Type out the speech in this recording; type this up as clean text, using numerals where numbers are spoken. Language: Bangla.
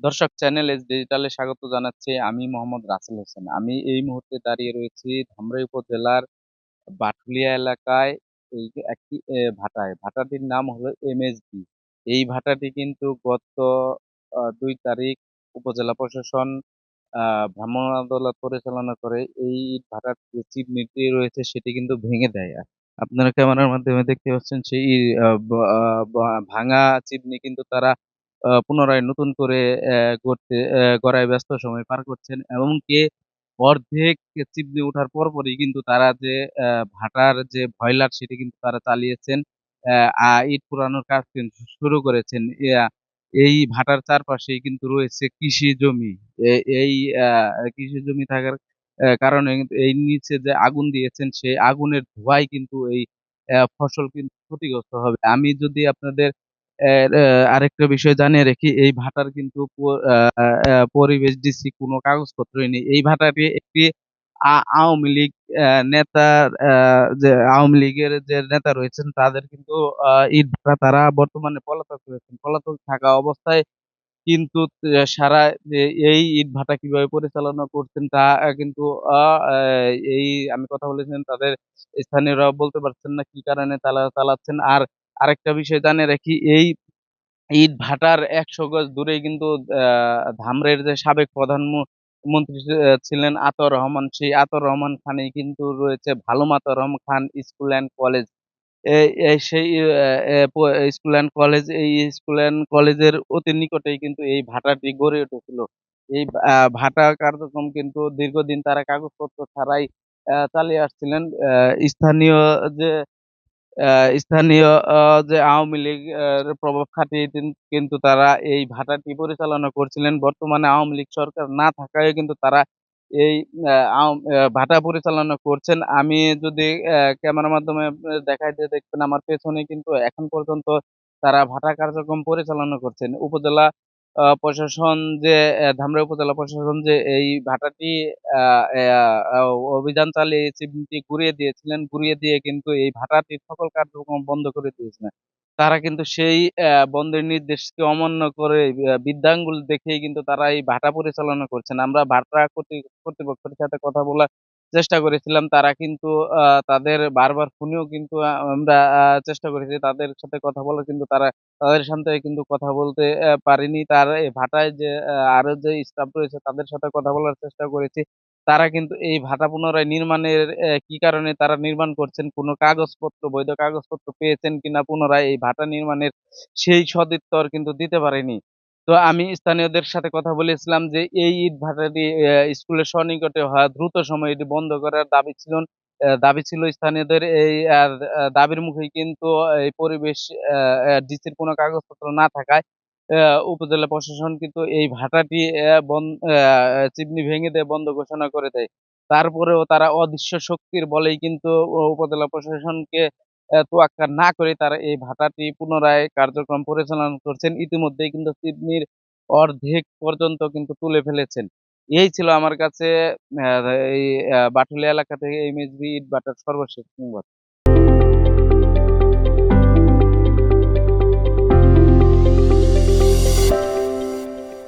দর্শক চ্যানেল এস ডিজিটালে স্বাগত জানাচ্ছি। আমি মোহাম্মদ রাসেল হোসেন। আমি এই মুহূর্তে দাঁড়িয়ে রয়েছি ধামরাই উপজেলার বাটুলিয়া এলাকায় এই যে একটি ভাটায়। ভাটাটির নাম হলো এমএসবি। এই ভাটাটি কিন্তু গত ২ তারিখ উপজেলা প্রশাসন ভ্রাম্যমাণ আদালত পরিচালনা করে এই ভাটার যে চিমনিটি রয়েছে সেটি কিন্তু ভেঙে দেয়। আপনারা ক্যামেরার মাধ্যমে দেখতে পাচ্ছেন সেই আ বা বা ভাঙা চিমনি কিন্তু তারা পুনরায় নতুন করে গড়ায় ব্যস্ত সময় পার করছেন। এমনকি অর্ধেক চিমনি ওঠার পরপরই কিন্তু তারা যে ভাটার যে বয়লার সেটি কিন্তু তারা চালিয়েছেন। অ্যা ইট পোড়ানোর কাজ কিন্তু শুরু করেছেন। এই ভাটার চারপাশেই কিন্তু রয়েছে কৃষি জমি। এ এই আ কৃষি জমি থাকার কারণে কিন্তু এই নিচে যে আগুন দিয়েছেন সেই আগুনের ধোঁয়ায় কিন্তু এই ফসল কিন্তু ক্ষতিগ্রস্ত হবে। আমি যদি আপনাদের অ্যা অ্যা আরেকটা বিষয় জানিয়ে রাখি, এই ভাটার কিন্তু পরিবেশ ডিসি কোনো কাগজপত্রই নেই। এই ভাটাটি একটি আওয়ামী লীগ নেতার যে আওয়ামী লীগের যে নেতা রয়েছেন তাদের কিন্তু ইটভাটা তারা বর্তমানে পলাতক রয়েছেন। পলাতক থাকা অবস্থায় কিন্তু সারা এ এই ইটভাটা কিভাবে পরিচালনা করছেন তা কিন্তু আ আ এই আমি কথা বলেছিলাম তাদের স্থানীয়রাও বলতে পারছেন না কি কারণে তারা চালাচ্ছেন। আর আরেকটা বিষয় জানিয়ে রাখি এই ইটভাটার ১০০ গজ দূরেই কিন্তু আ ধামরাইয়ের যে সাবেক মন্ত্রী ছিলেন আতাউর রহমান, সেই আতাউর রহমান খানেই কিন্তু রয়েছে ভালো মাতাউর Rahman Khan school and college. এ এ সেই এ প স্কুল অ্যান্ড কলেজ এই স্কুল অ্যান্ড কলেজের অতি নিকটেই কিন্তু এই ভাটাটি গড়ে উঠেছিল। এই ভাটা কার্যক্রম কিন্তু দীর্ঘদিন তারা কাগজপত্র ছাড়াই চালিয়ে আসছিলেন। স্থানীয় যে অ্যা স্থানীয় যে আওয়ামী লীগ প্রভাব খাটিয়ে কিন্তু তারা এই ভাটাটি পরিচালনা করছিলেন। বর্তমানে আওয়ামী লীগ সরকার না থাকায় কিন্তু তারা এই ভাটা পরিচালনা করছেন। আমি যদি ক্যামেরার মাধ্যমে দেখাই দিয়ে দেখবেন আমার পেছনে কিন্তু এখন পর্যন্ত তারা ভাটা কার্যক্রম পরিচালনা করছেন। উপজেলা প্রশাসন যে ধামরাই উপজেলা প্রশাসন যে এই ভাটাটি আ অ্যা আ অভিযান চালিয়ে চিমনিটি ঘুরিয়ে দিয়েছিলেন। ঘুরিয়ে দিয়ে কিন্তু এই ভাটাটির সকল কার্যক্রম বন্ধ করে দিয়েছিলেন। তারা কিন্তু সেই বন্ধের নির্দেশকে অমান্য করে বৃদ্ধাঙ্গুল দেখিয়ে কিন্তু তারা এই ভাটা পরিচালনা করছেন। আমরা ভাটা কর্তৃপক্ষের সাথে কথা বলার চেষ্টা করেছিলাম। তারা কিন্তু তাদের বারবার ফোনেও কিন্তু আমরা চেষ্টা করেছি তাদের সাথে কথা বলার কিন্তু তাদের সাথে কিন্তু কথা বলতে পারিনি। তার এই ভাটায় যে আরো যে স্টাফ রয়েছে তাদের সাথে কথা বলার চেষ্টা করেছি। তারা কিন্তু এই ভাটা পুনরায় নির্মাণের কি কারণে তারা নির্মাণ করছেন, কোনো কাগজপত্র বৈধ কাগজপত্র পেয়েছেন কিনা পুনরায় এই ভাটা নির্মাণের সেই সদুত্তর কিন্তু দিতে পারেনি। তো আমি স্থানীয়দের সাথে কথা বলেছিলাম যে এই ইটভাটাটি স্কুলের সন্নিকটে হওয়া দ্রুত সময়ে এটি বন্ধ করার দাবি ছিল স্থানীয়দের। এই দাবির মুখেই কিন্তু এই পরিবেশ ডিসির কোনো কাগজপত্র না থাকায় উপজেলা প্রশাসন কিন্তু এই ভাটাটি অ্যা বন অ্যা চিমনি ভেঙে দিয়ে বন্ধ ঘোষণা করে দেয়। তারপরেও তারা অদৃশ্য শক্তির বলেই কিন্তু উপজেলা প্রশাসনকে তোয়াক্কা না করে তারা এই ভাটাটি পুনরায় কার্যক্রম পরিচালনা করছেন। ইতিমধ্যেই কিন্তু চিমনির অর্ধেক পর্যন্ত কিন্তু তুলে ফেলেছেন। এই ছিল আমার কাছে অ্যা এই বাটুলিয়া এলাকা থেকে এমএসবি ইটভাটার সর্বশেষ সংবাদ।